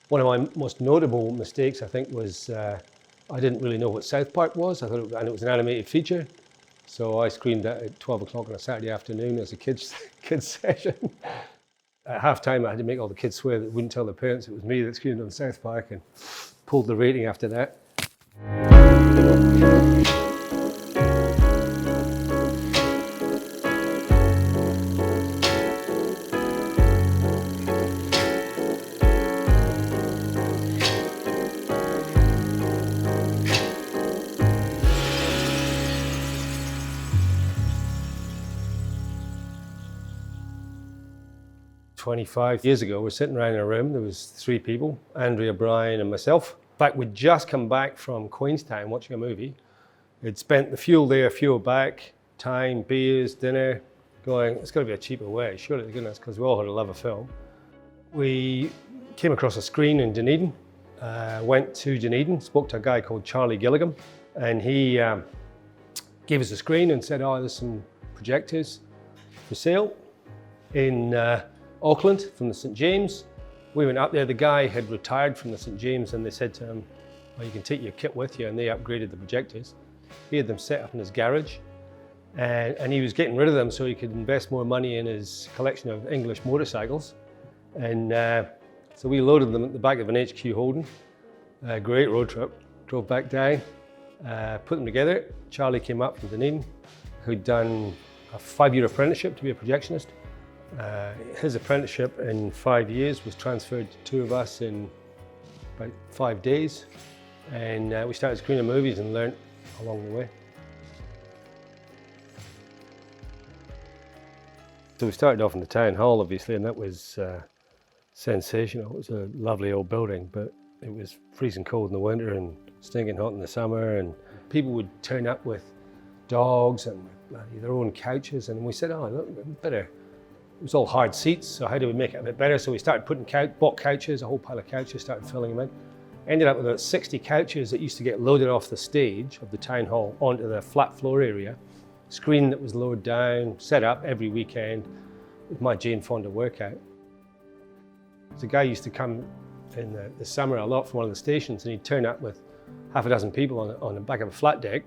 One of my most notable mistakes, I think, was I didn't really know what South Park was. I thought and it was an animated feature. So I screened that at 12 o'clock on a Saturday afternoon as a kids session. At halftime, I had to make all the kids swear that they wouldn't tell their parents it was me that screened on South Park, and pulled the rating after that. 25 years ago, we're sitting around in a room. There was 3 people, Andrea, Brian, and myself. In fact, we'd just come back from Queenstown watching a movie. We'd spent the fuel there, fuel back, time, beers, dinner, going, it's got to be a cheaper way, surely to goodness, because we all had a love of film. We came across a screen in Dunedin, went to Dunedin, spoke to a guy called Charlie Gilligan, and he gave us a screen and said, oh, there's some projectors for sale in Auckland from the St. James. We went up there, the guy had retired from the St. James, and they said to him, well, you can take your kit with you, and they upgraded the projectors. He had them set up in his garage, and he was getting rid of them so he could invest more money in his collection of English motorcycles. And so we loaded them at the back of an HQ Holden, a great road trip, drove back down, put them together. Charlie came up from Dunedin, who'd done a 5-year apprenticeship to be a projectionist. His apprenticeship in 5 years was transferred to 2 of us in about 5 days, and we started screening movies and learnt along the way. So we started off in the town hall, obviously, and that was sensational. It was a lovely old building, but it was freezing cold in the winter and stinking hot in the summer, and people would turn up with dogs and their own couches, and we said, oh, look, better. It was all hard seats, so how do we make it a bit better? So we started bought couches, a whole pile of couches, started filling them in. Ended up with about 60 couches that used to get loaded off the stage of the town hall onto the flat floor area. Screen that was lowered down, set up every weekend with my Jane Fonda workout. The guy used to come in the summer a lot from one of the stations, and he'd turn up with half a dozen people on the back of a flat deck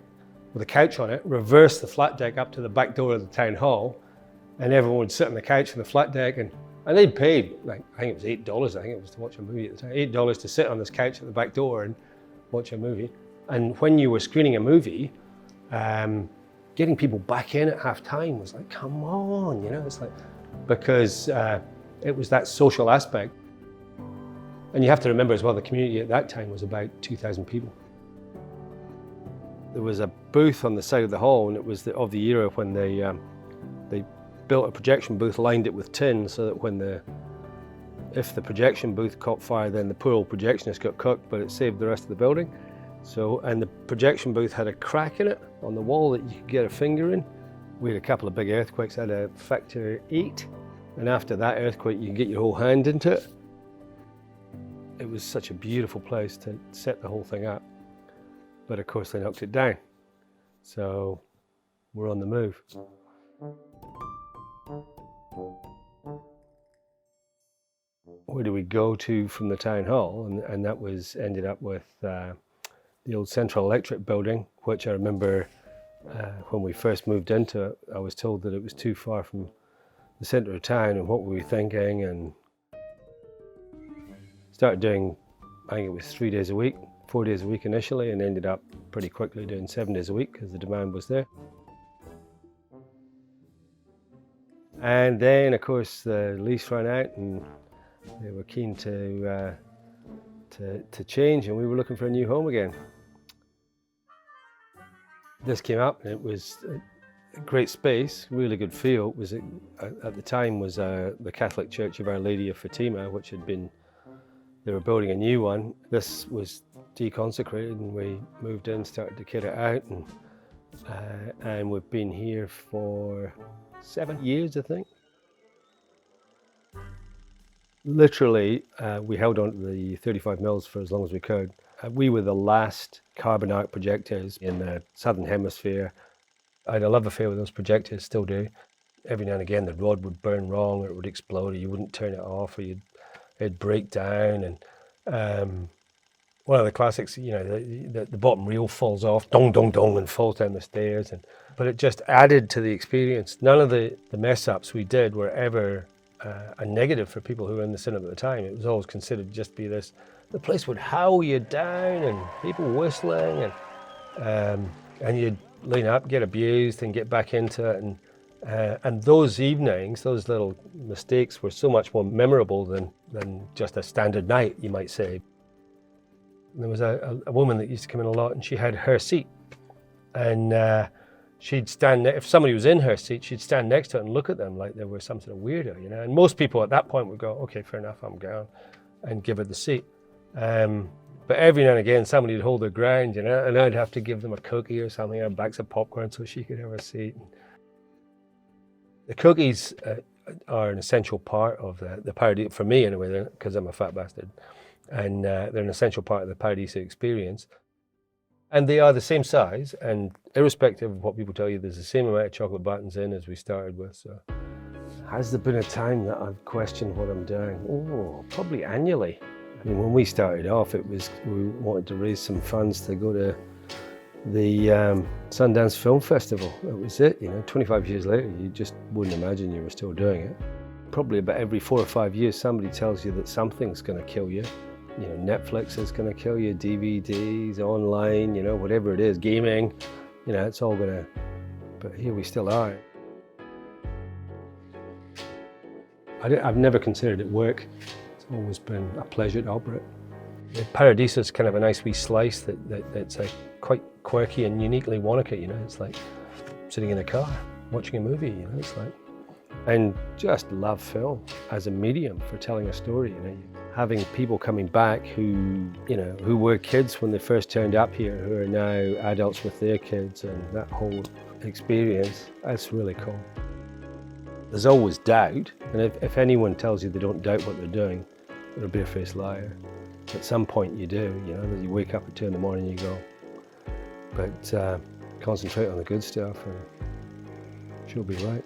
with a couch on it, reverse the flat deck up to the back door of the town hall, and everyone would sit on the couch on the flat deck, and they'd paid, like, I think it was $8, I think it was to watch a movie at the time, $8 to sit on this couch at the back door and watch a movie. And when you were screening a movie, getting people back in at half time was like, come on, you know, it's like, because it was that social aspect. And you have to remember as well, the community at that time was about 2,000 people. There was a booth on the side of the hall, and it was of the era when they built a projection booth, lined it with tin, so that if the projection booth caught fire, then the poor old projectionist got cooked, but it saved the rest of the building. So, and the projection booth had a crack in it on the wall that you could get a finger in. We had a couple of big earthquakes, had a factor 8, and after that earthquake, you could get your whole hand into it. It was such a beautiful place to set the whole thing up, but of course they knocked it down. So we're on the move. Where do we go to from the town hall? And that ended up with the old Central Electric building, which I remember when we first moved into it, I was told that it was too far from the centre of town, and what were we thinking, and started doing, I think it was 3 days a week, 4 days a week initially, and ended up pretty quickly doing 7 days a week because the demand was there. And then, of course, the lease ran out, and they were keen to change, and we were looking for a new home again. This came up, and it was a great space, really good feel. It was at the time was the Catholic Church of Our Lady of Fatima, which had been, they were building a new one. This was deconsecrated, and we moved in, started to kit it out, and we've been here for 7 years, I think. Literally, we held on to the 35mm for as long as we could. We were the last carbon arc projectors in the Southern Hemisphere. I had a love affair with those projectors, still do. Every now and again the rod would burn wrong, or it would explode, or you wouldn't turn it off, or it'd break down, and One of the classics, the bottom reel falls off, dong, dong, dong, and falls down the stairs. But it just added to the experience. None of the mess ups we did were ever a negative for people who were in the cinema at the time. It was always considered just to be this, the place would howl you down and people whistling and you'd lean up, get abused and get back into it. And those evenings, those little mistakes were so much more memorable than just a standard night, you might say. There was a woman that used to come in a lot, and she had her seat. And she'd stand, if somebody was in her seat, she'd stand next to it and look at them like they were some sort of weirdo, And most people at that point would go, okay, fair enough, I'm going, and give her the seat. But every now and again, somebody would hold their ground, and I'd have to give them a cookie or something, or bags of popcorn so she could have her seat. The cookies are an essential part of the Paradiso, for me anyway, because I'm a fat bastard. And they're an essential part of the Paradiso experience. And they are the same size, and irrespective of what people tell you, there's the same amount of chocolate buttons in as we started with. So, has there been a time that I've questioned what I'm doing? Oh, probably annually. I mean, when we started off, we wanted to raise some funds to go to the Sundance Film Festival. That was it, 25 years later, you just wouldn't imagine you were still doing it. Probably about every 4 or 5 years, somebody tells you that something's going to kill you. Netflix is going to kill you, DVDs, online, whatever it is, gaming, it's all going to, but here we still are. I've never considered it work. It's always been a pleasure to operate. The Paradiso is kind of a nice wee slice that's quite quirky and uniquely Wanaka, It's like sitting in a car, watching a movie, It's like, and just love film as a medium for telling a story, Having people coming back who were kids when they first turned up here, who are now adults with their kids, and that whole experience, that's really cool. There's always doubt, and if anyone tells you they don't doubt what they're doing, they're a barefaced liar. At some point you do, that you wake up at 2 in the morning and you go, but concentrate on the good stuff and she'll be right.